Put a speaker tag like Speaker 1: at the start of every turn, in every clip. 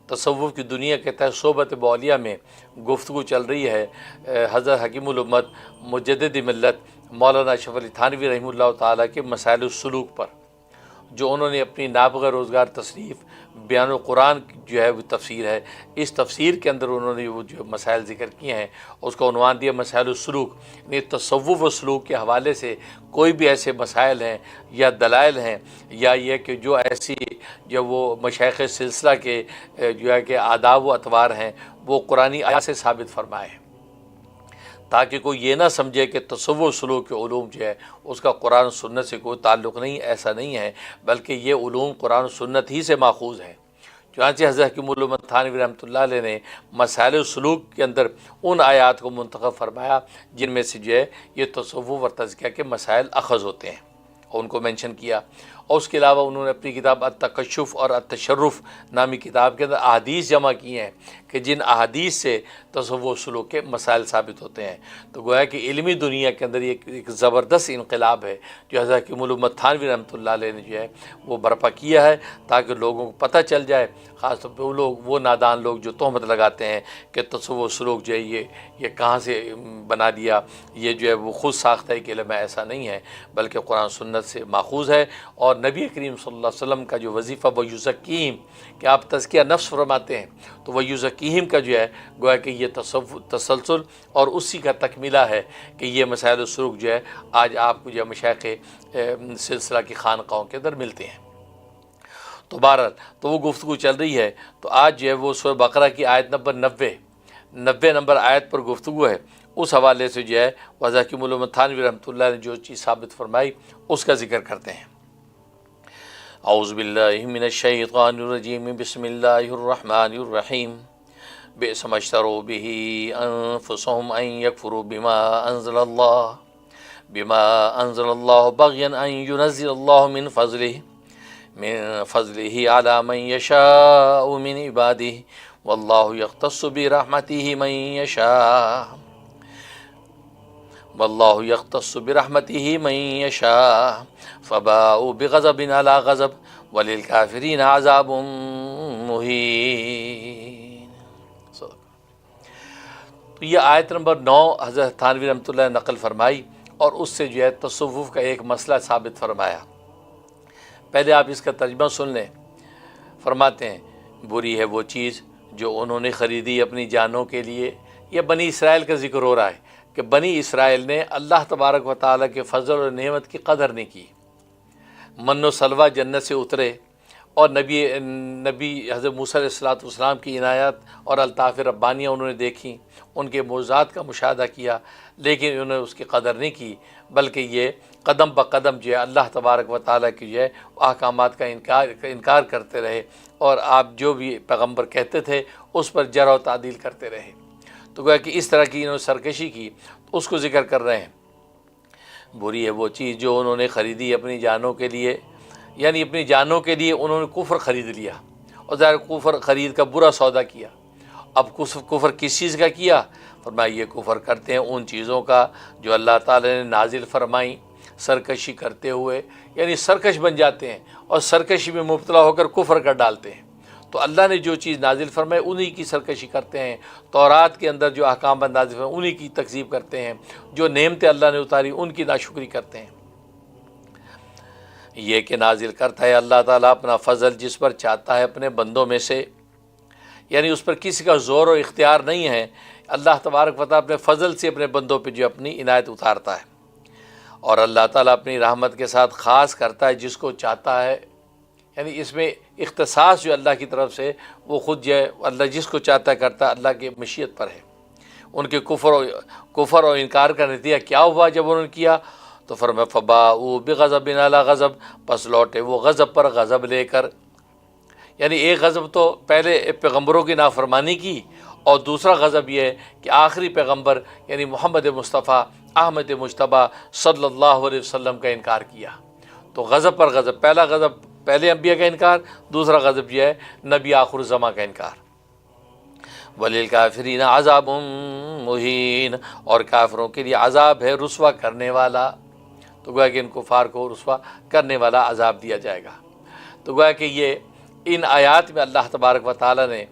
Speaker 1: تصوف کی دنیا کے تحت صحبت بولیہ میں گفتگو چل رہی ہے حضرت حکیم الامت مجدد ملت مولانا اشرف علی تھانوی رحمہ اللہ تعالیٰ کے مسائل السلوک پر، جو انہوں نے اپنی نابغہ روزگار تصنیف بیان القرآن جو ہے وہ تفسیر ہے، اس تفسیر کے اندر انہوں نے وہ جو مسائل ذکر کیے ہیں اس کا عنوان دیا مسائل السلوک، یعنی تصوف و سلوک کے حوالے سے کوئی بھی ایسے مسائل ہیں یا دلائل ہیں یا یہ کہ جو ایسی جو وہ مشائخ سلسلہ کے جو ہے کہ آداب و اطوار ہیں وہ قرآنی آیات سے ثابت فرمائے، تاکہ کوئی یہ نہ سمجھے کہ تصوف سلوک کے علوم جو ہے اس کا قرآن و سنت سے کوئی تعلق نہیں، ایسا نہیں ہے، بلکہ یہ علوم قرآن و سنت ہی سے ماخوذ ہیں۔ چنانچہ حضرت حکیم الامت تھانوی رحمۃ اللہ علیہ نے مسائل السلوک کے اندر ان آیات کو منتخب فرمایا جن میں سے جو ہے یہ تصوف اور تزکیہ کے مسائل اخذ ہوتے ہیں، اور ان کو مینشن کیا، اور اس کے علاوہ انہوں نے اپنی کتاب التکشف اور التشرف نامی کتاب کے اندر احادیث جمع کی ہیں کہ جن احادیث سے تصوف سلوک کے مسائل ثابت ہوتے ہیں۔ تو گویا کہ علمی دنیا کے اندر یہ ایک زبردست انقلاب ہے جو حضرت حکیم الامت تھانوی رحمۃ اللہ علیہ نے جو ہے وہ برپا کیا ہے، تاکہ لوگوں کو پتہ چل جائے، خاص طور پہ وہ لوگ، وہ نادان لوگ جو تہمت لگاتے ہیں کہ تصوف سلوک جو ہے یہ کہاں سے بنا دیا، یہ جو ہے وہ خود ساختہ ہے، کہ علم ایسا نہیں ہے بلکہ قرآن سنت سے ماخوذ ہے۔ اور نبی کریم صلی اللہ علیہ وسلم کا جو وظیفہ ویزکیہم کہ آپ تزکیہ نفس فرماتے ہیں، تو ویزکیہم کا جو ہے گویا کہ یہ تسلسل اور اسی کا تکملہ ہے کہ یہ مسائل السلوک جو ہے آج آپ کو جو ہے مشائخ سلسلہ کی خانقاہوں کے اندر ملتے ہیں۔ تو بہرحال تو وہ گفتگو چل رہی ہے، تو آج جو ہے وہ سورہ بقرہ کی آیت نمبر 90 نمبر آیت پر گفتگو ہے، اس حوالے سے جو ہے حضرت حکیم الامت تھانوی رحمۃ اللہ نے جو چیز ثابت فرمائی اس کا ذکر کرتے ہیں۔ اعوذ باللہ من الشیطان الرجیم، بسم اللہ الرحمن الرحیم، بئس ما اشتروا به انفسهم ان يكفروا بما انزل الله بغيا ان ينزل الله من فضله على من يشاء من عباده والله يختص برحمته من يشاء فباءوا بغضب على غضب وللكافرين عذاب مهين۔ تو یہ آیت نمبر 9 حضرت تھانوی رحمۃ اللہ نے نقل فرمائی اور اس سے جو ہے تصوف کا ایک مسئلہ ثابت فرمایا۔ پہلے آپ اس کا ترجمہ سن لیں۔ فرماتے ہیں بری ہے وہ چیز جو انہوں نے خریدی اپنی جانوں کے لیے۔ یہ بنی اسرائیل کا ذکر ہو رہا ہے کہ بنی اسرائیل نے اللہ تبارک و تعالیٰ کے فضل اور نعمت کی قدر نہیں کی۔ من و سلوہ جنت سے اترے اور نبی حضرت موسیٰ علیہ السلام کی عنایات اور الطاف ربانیہ انہوں نے دیکھیں، ان کے معجزات کا مشاہدہ کیا، لیکن انہوں نے اس کی قدر نہیں کی، بلکہ یہ قدم بقدم جو ہے اللہ تبارک و تعالیٰ کی جو ہے احکامات کا انکار کرتے رہے، اور آپ جو بھی پیغمبر کہتے تھے اس پر جرح و تعدیل کرتے رہے۔ تو گویا کہ اس طرح کی انہوں نے سرکشی کی، تو اس کو ذکر کر رہے ہیں۔ بری ہے وہ چیز جو انہوں نے خریدی اپنی جانوں کے لیے، یعنی اپنی جانوں کے لیے انہوں نے کفر خرید لیا، اور ظاہر کفر خرید کا برا سودا کیا۔ اب کفر کس چیز کا کیا؟ فرمایا یہ کفر کرتے ہیں ان چیزوں کا جو اللہ تعالی نے نازل فرمائیں، سرکشی کرتے ہوئے، یعنی سرکش بن جاتے ہیں اور سرکشی میں مبتلا ہو کر کفر کر ڈالتے ہیں۔ تو اللہ نے جو چیز نازل فرمائے انہی کی سرکشی کرتے ہیں، تورات کے اندر جو احکامات نازل فرمائے انہی کی تکذیب کرتے ہیں، جو نعمتیں اللہ نے اتاری ان کی ناشکری کرتے ہیں۔ یہ کہ نازل کرتا ہے اللہ تعالیٰ اپنا فضل جس پر چاہتا ہے اپنے بندوں میں سے، یعنی اس پر کسی کا زور و اختیار نہیں ہے، اللہ تبارک و تعالیٰ اپنے فضل سے اپنے بندوں پہ جو اپنی عنایت اتارتا ہے، اور اللہ تعالیٰ اپنی رحمت کے ساتھ خاص کرتا ہے جس کو چاہتا ہے، یعنی اس میں اختصاص جو اللہ کی طرف سے وہ خود جو ہے اللہ جس کو چاہتا ہے کرتا ہے، اللہ کی مشیت پر ہے۔ ان کے کفر اور انکار کا نتیجہ کیا ہوا جب انہوں نے کیا؟ تو فرمایا فباءوا بغضب علی غضب، پس لوٹے وہ غضب پر غضب لے کر، یعنی ایک غضب تو پہلے پیغمبروں کی نافرمانی کی، اور دوسرا غضب یہ ہے کہ آخری پیغمبر یعنی محمد مصطفیٰ احمد مجتبیٰ صلی اللہ علیہ وسلم کا انکار کیا۔ تو غضب پر غضب، پہلا غضب پہلے انبیاء کا انکار، دوسرا غضب یہ ہے نبی آخر الزماں کا انکار۔ وَلِلْكَافِرِينَ عَذَابٌ مُّهِينٌ، اور کافروں کے لیے عذاب ہے رسوا کرنے والا۔ تو گویا کہ ان کفار کو رسوا کرنے والا عذاب دیا جائے گا۔ تو گویا کہ یہ ان آیات میں اللہ تبارک و تعالیٰ نے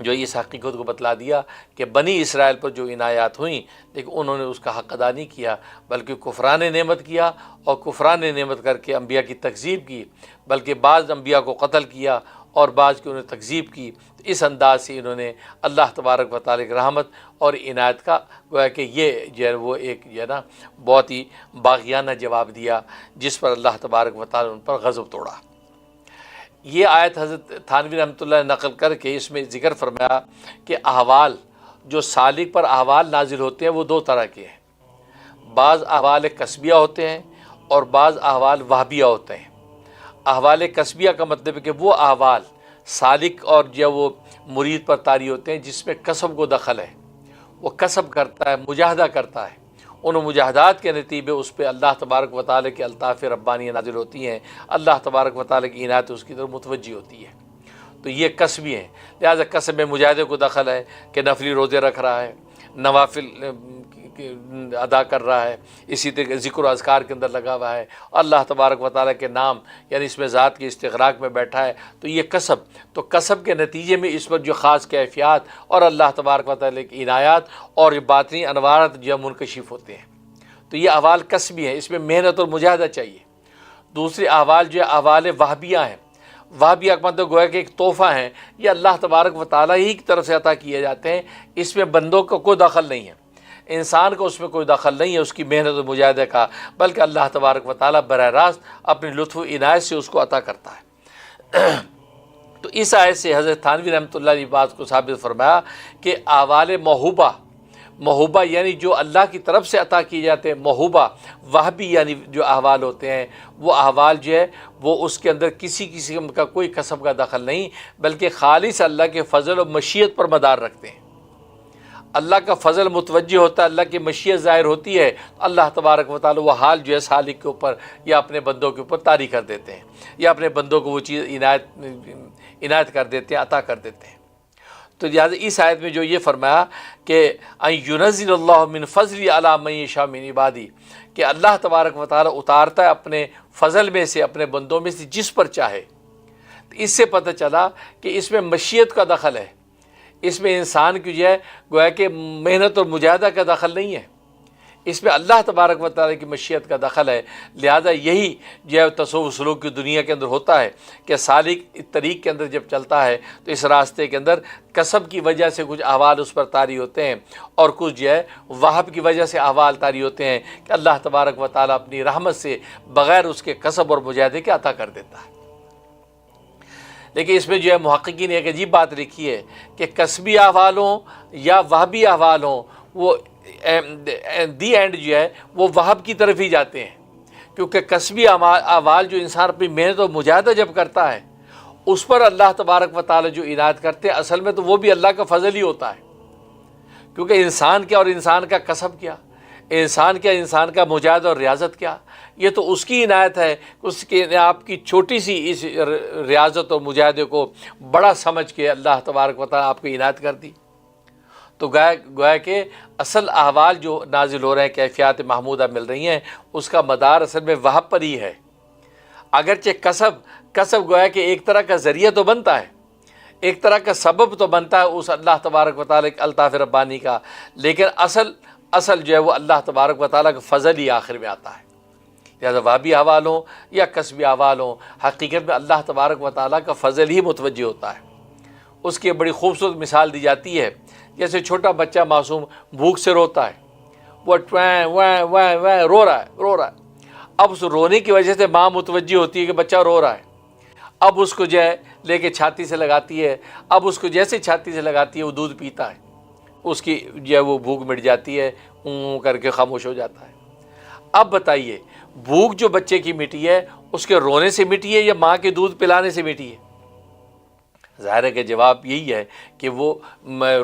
Speaker 1: جو اس حقیقت کو بتلا دیا کہ بنی اسرائیل پر جو عنایات ہوئیں لیکن انہوں نے اس کا حق ادا نہیں کیا، بلکہ کفران نعمت کیا، اور کفران نعمت کر کے انبیاء کی تکذیب کی، بلکہ بعض انبیاء کو قتل کیا اور بعض کی انہوں نے تکذیب کی۔ تو اس انداز سے انہوں نے اللہ تبارک و تعالیٰ کی رحمت اور عنایت کا گویا کہ یہ جو ہے وہ ایک جو ہے نا بہت ہی باغیانہ جواب دیا، جس پر اللہ تبارک و تعالیٰ ان پر غضب توڑا۔ یہ آیت حضرت تھانوی رحمۃ اللہ نے نقل کر کے اس میں ذکر فرمایا کہ احوال جو سالک پر احوال نازل ہوتے ہیں وہ دو طرح کے ہیں، بعض احوال کسبیہ ہوتے ہیں اور بعض احوال وہبیہ ہوتے ہیں۔ احوال کسبیہ کا مطلب ہے کہ وہ احوال سالک اور جو وہ مرید پر طاری ہوتے ہیں جس میں کسب کو دخل ہے، وہ کسب کرتا ہے، مجاہدہ کرتا ہے، ان مجاہدات کے نتیجے اس پہ اللہ تبارک و تعالیٰ کی الطاف ربانیہ نازل ہوتی ہیں، اللہ تبارک و تعالیٰ کی عنایت اس کی طرف متوجہ ہوتی ہے، تو یہ کسبی ہیں۔ لہٰذا کسب میں مجاہدے کو دخل ہے کہ نفلی روزے رکھ رہا ہے، نوافل ادا کر رہا ہے، اسی طرح ذکر و اذکار کے اندر لگا ہوا ہے، اللہ تبارک و تعالیٰ کے نام یعنی اس میں ذات کے استغراق میں بیٹھا ہے، تو یہ کسب، تو کسب کے نتیجے میں اس پر جو خاص کیفیات اور اللہ تبارک و تعالیٰ کی عنایات اور باطنی انوارات جو منکشف ہوتے ہیں، تو یہ احوال کسبی ہیں، اس میں محنت اور مجاہدہ چاہیے۔ دوسری احوال جو ہے احوال وہبیہ ہیں، وہبیہ کا مطلب گویا کہ ایک تحفہ ہیں، یہ اللہ تبارک و تعالیٰ ہی کی طرف سے عطا کیے جاتے ہیں، اس میں بندوں کا کوئی دخل نہیں ہے، انسان کو اس میں کوئی دخل نہیں ہے اس کی محنت و مجاہدے کا، بلکہ اللہ تبارک و تعالیٰ براہ راست اپنی لطف و عنایت سے اس کو عطا کرتا ہے۔ تو اس آیت سے حضرت تھانوی رحمۃ اللہ علیہ بات کو ثابت فرمایا کہ احوال محوبہ یعنی جو اللہ کی طرف سے عطا کیے جاتے ہیں، محوبہ وہبی یعنی جو احوال ہوتے ہیں، وہ احوال جو ہے وہ اس کے اندر کسی قسم کا کوئی کسب کا دخل نہیں، بلکہ خالص اللہ کے فضل و مشیت پر مدار رکھتے ہیں۔ اللہ کا فضل متوجہ ہوتا ہے، اللہ کی مشیت ظاہر ہوتی ہے، اللہ تبارک و تعالیٰ وہ حال جو ہے سالک کے اوپر یا اپنے بندوں کے اوپر طاری کر دیتے ہیں، یا اپنے بندوں کو وہ چیز عنایت کر دیتے ہیں، عطا کر دیتے ہیں۔ تو لہٰذا اس آیت میں جو یہ فرمایا کہ ان ينزل اللہ من فضل علی من یشاء من عبادی، کہ اللہ تبارک و تعالیٰ اتارتا ہے اپنے فضل میں سے، اپنے بندوں میں سے جس پر چاہے۔ تو اس سے پتہ چلا کہ اس میں مشیت کا دخل ہے، اس میں انسان کی جو ہے گویا کہ محنت اور مجاہدہ کا دخل نہیں ہے، اس میں اللہ تبارک و تعالیٰ کی مشیت کا دخل ہے۔ لہذا یہی جو ہے تصوف سلوک کی دنیا کے اندر ہوتا ہے کہ سالک طریق کے اندر جب چلتا ہے تو اس راستے کے اندر کسب کی وجہ سے کچھ احوال اس پر طاری ہوتے ہیں، اور کچھ جو ہے وہب کی وجہ سے احوال طاری ہوتے ہیں کہ اللہ تبارک و تعالیٰ اپنی رحمت سے بغیر اس کے کسب اور مجاہدے کے عطا کر دیتا ہے۔ لیکن اس میں جو ہے محققین نے ایک عجیب بات لکھی ہے کہ کسبی احوال ہوں یا وہبی احوال ہوں، وہ دی اینڈ جو ہے وہ وہب کی طرف ہی جاتے ہیں، کیونکہ کسبی احوال جو انسان اپنی محنت و مجاہدہ جب کرتا ہے اس پر اللہ تبارک و تعالی جو عنایت کرتے ہیں، اصل میں تو وہ بھی اللہ کا فضل ہی ہوتا ہے، کیونکہ انسان کیا اور انسان کا کسب کیا، انسان کیا انسان کا مجاہدہ اور ریاضت کیا، یہ تو اس کی عنایت ہے، اس کے آپ کی چھوٹی سی اس ریاضت اور مجاہدے کو بڑا سمجھ کے اللہ تبارک و تعالی آپ کو عنایت کر دی۔ تو گویا کہ اصل احوال جو نازل ہو رہے ہیں، کیفیات محمودہ مل رہی ہیں، اس کا مدار اصل میں وہب پر ہی ہے۔ اگرچہ کسب گویا کہ ایک طرح کا ذریعہ تو بنتا ہے، ایک طرح کا سبب تو بنتا ہے اس اللہ تبارک و تعالیٰ کے الطاف ربانی کا، لیکن اصل جو ہے وہ اللہ تبارک و تعالیٰ کا فضل ہی آخر میں آتا ہے۔ لہٰذا وہبی احوال ہوں یا کسبی احوال ہوں، حقیقت میں اللہ تبارک و تعالیٰ کا فضل ہی متوجہ ہوتا ہے۔ اس کی بڑی خوبصورت مثال دی جاتی ہے، جیسے چھوٹا بچہ معصوم بھوک سے روتا ہے، وہ رو رہا ہے، اب اس رونے کی وجہ سے ماں متوجہ ہوتی ہے کہ بچہ رو رہا ہے، اب اس کو جو ہے لے کے چھاتی سے لگاتی ہے، اب اس کو جیسے چھاتی سے لگاتی ہے وہ دودھ پیتا ہے، اس کی جو ہے وہ بھوک مٹ جاتی ہے، کر کے خاموش ہو جاتا ہے۔ اب بتائیے بھوک جو بچے کی مٹی ہے اس کے رونے سے مٹی ہے یا ماں کے دودھ پلانے سے مٹی ہے؟ ظاہر ہے کہ جواب یہی ہے کہ وہ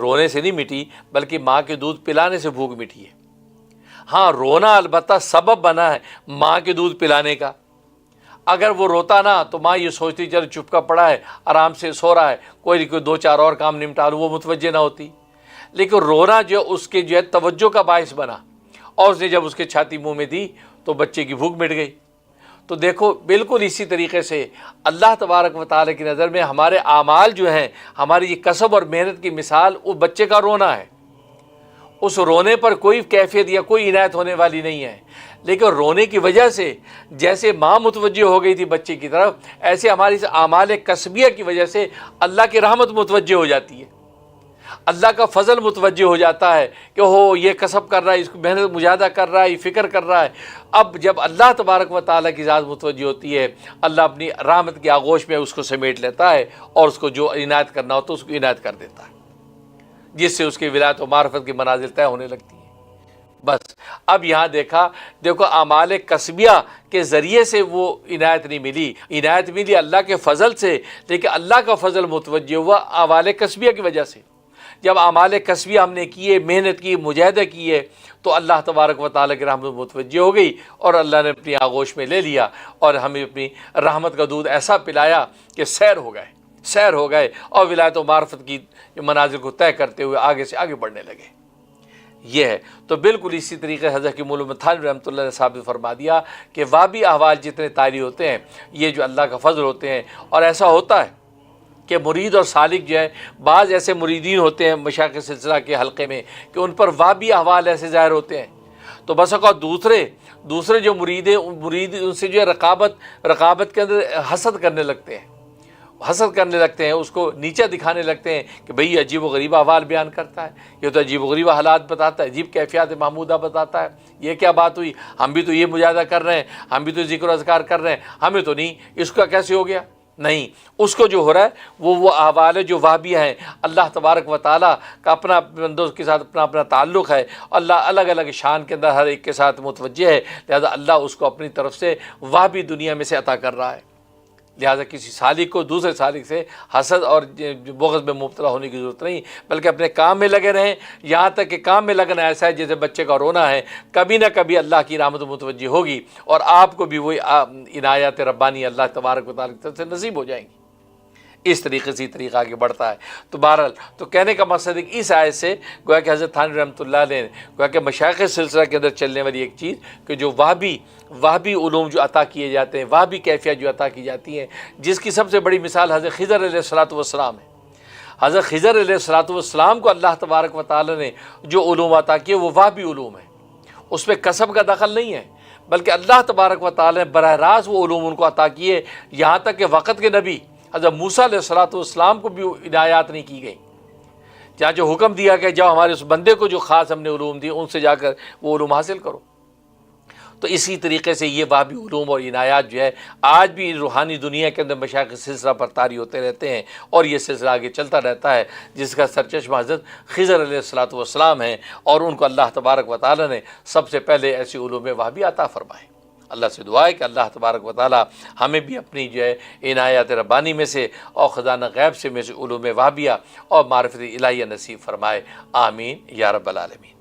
Speaker 1: رونے سے نہیں مٹی بلکہ ماں کے دودھ پلانے سے بھوک مٹی ہے۔ ہاں رونا البتہ سبب بنا ہے ماں کے دودھ پلانے کا، اگر وہ روتا نہ تو ماں یہ سوچتی چل چپکا پڑا ہے آرام سے سو رہا ہے، کوئی دو چار اور کام نمٹا لوں، وہ متوجہ نہ ہوتی، لیکن رونا جو اس کے جو ہے توجہ کا باعث بنا، اور اس نے جب اس کے چھاتی منہ میں دی تو بچے کی بھوک مٹ گئی۔ تو دیکھو بالکل اسی طریقے سے اللہ تبارک و تعالیٰ کی نظر میں ہمارے اعمال جو ہیں، ہماری یہ کسب اور محنت کی مثال وہ بچے کا رونا ہے۔ اس رونے پر کوئی کیفیت یا کوئی عنایت ہونے والی نہیں ہے، لیکن رونے کی وجہ سے جیسے ماں متوجہ ہو گئی تھی بچے کی طرف، ایسے ہماری اس اعمال کسبیہ کی وجہ سے اللہ کی رحمت متوجہ ہو جاتی ہے، اللہ کا فضل متوجہ ہو جاتا ہے کہ ہو یہ کسب کر رہا ہے، اس کو محنت مجاہدہ کر رہا ہے، یہ فکر کر رہا ہے۔ اب جب اللہ تبارک و تعالیٰ کی ذات متوجہ ہوتی ہے، اللہ اپنی رحمت کی آغوش میں اس کو سمیٹ لیتا ہے اور اس کو جو عنایت کرنا ہوتا ہے اس کو عنایت کر دیتا ہے، جس سے اس کی ولایت و معرفت کی منازل طے ہونے لگتی ہیں۔ بس اب یہاں دیکھو اعمال کسبیہ کے ذریعے سے وہ عنایت نہیں ملی، عنایت ملی اللہ کے فضل سے، لیکن اللہ کا فضل متوجہ ہوا اعمال کسبیہ کی وجہ سے۔ جب اعمال کسبیہ ہم نے کیے، محنت کی، مجاہدہ کیے، تو اللہ تبارک و تعالیٰ کی رحمت متوجہ ہو گئی اور اللہ نے اپنی آغوش میں لے لیا اور ہمیں اپنی رحمت کا دودھ ایسا پلایا کہ سیر ہو گئے اور ولایت و معرفت کی منازل کو طے کرتے ہوئے آگے سے آگے بڑھنے لگے۔ یہ ہے تو بالکل اسی طریقے سے حضرت حکیم الامت تھانوی رحمۃ اللہ نے ثابت فرما دیا کہ وابی احوال جتنے طاری ہوتے ہیں یہ جو اللہ کا فضل ہوتے ہیں، اور ایسا ہوتا ہے کہ مرید اور سالک جو ہے، بعض ایسے مریدین ہوتے ہیں مشائخ سلسلہ کے حلقے میں کہ ان پر وابی احوال ایسے ظاہر ہوتے ہیں، تو بس اوقات دوسرے جو مرید ان سے جو ہے رقابت کے اندر حسد کرنے لگتے ہیں، اس کو نیچا دکھانے لگتے ہیں کہ بھئی یہ عجیب و غریب احوال بیان کرتا ہے، یہ تو عجیب و غریب حالات بتاتا ہے، عجیب کیفیات محمودہ بتاتا ہے، یہ کیا بات ہوئی، ہم بھی تو یہ مجاہدہ کر رہے ہیں، ہم بھی تو ذکر و اذکار کر رہے ہیں، ہمیں تو نہیں، اس کا کیسے ہو گیا؟ نہیں، اس کو جو ہو رہا ہے وہ احوال ہے جو وہابیہ ہیں۔ اللہ تبارک و تعالیٰ کا اپنا بندوں کے ساتھ اپنا تعلق ہے، اللہ الگ الگ شان کے اندر ہر ایک کے ساتھ متوجہ ہے، لہذا اللہ اس کو اپنی طرف سے وہابی دنیا میں سے عطا کر رہا ہے۔ لہذا کسی سالک کو دوسرے سالک سے حسد اور بغض میں مبتلا ہونے کی ضرورت نہیں، بلکہ اپنے کام میں لگے رہیں، یہاں تک کہ کام میں لگنا ایسا ہے جیسے بچے کا رونا ہے، کبھی نہ کبھی اللہ کی رحمت متوجہ ہوگی اور آپ کو بھی وہی عنایات ربانی اللہ تبارک و تعالیٰ کی طرف سے نصیب ہو جائیں گی۔ اس طریقے سے طریقہ آگے بڑھتا ہے۔ تو بہرحال تو کہنے کا مقصد ہے کہ اس آیت سے گویا کہ حضرت تھانوی رحمۃ اللہ علیہ نے گویا کہ مشائخ سلسلہ کے اندر چلنے والی ایک چیز کہ جو وہابی علوم جو عطا کیے جاتے ہیں، وہابی کیفیت جو عطا کی جاتی ہیں، جس کی سب سے بڑی مثال حضرت خضر علیہ الصلوۃ والسلام ہے۔ حضرت خضر علیہ الصلوۃ والسلام کو اللہ تبارک و تعالیٰ نے جو علوم عطا کیے وہ وہابی علوم ہیں، اس میں کسب کا دخل نہیں ہے، بلکہ اللہ تبارک و تعالیٰ نے براہ راست وہ علوم ان کو عطا کیے، یہاں تک کہ وقت کے نبی حضرت موسیٰ علیہ الصلوۃ والسلام کو بھی عنایات نہیں کی گئی، جہاں جو حکم دیا کہ جاؤ ہمارے اس بندے کو جو خاص ہم نے علوم دی ان سے جا کر وہ علوم حاصل کرو۔ تو اسی طریقے سے یہ وہابی علوم اور عنایات جو ہے آج بھی روحانی دنیا کے اندر مشائخ سلسلہ پر طاری ہوتے رہتے ہیں، اور یہ سلسلہ آگے چلتا رہتا ہے، جس کا سرچشمہ حضرت خضر علیہ الصلوۃ والسلام ہیں، اور ان کو اللہ تبارک و تعالیٰ نے سب سے پہلے ایسی علوم وہابی عطا فرمائے۔ اللہ سے دعا ہے کہ اللہ تبارک و تعالیٰ ہمیں بھی اپنی جو ہے عنایات ربانی میں سے اور خزانہ غیب سے میں سے علوم وہابیہ اور معرفت الہیہ نصیب فرمائے، آمین یا رب العالمین۔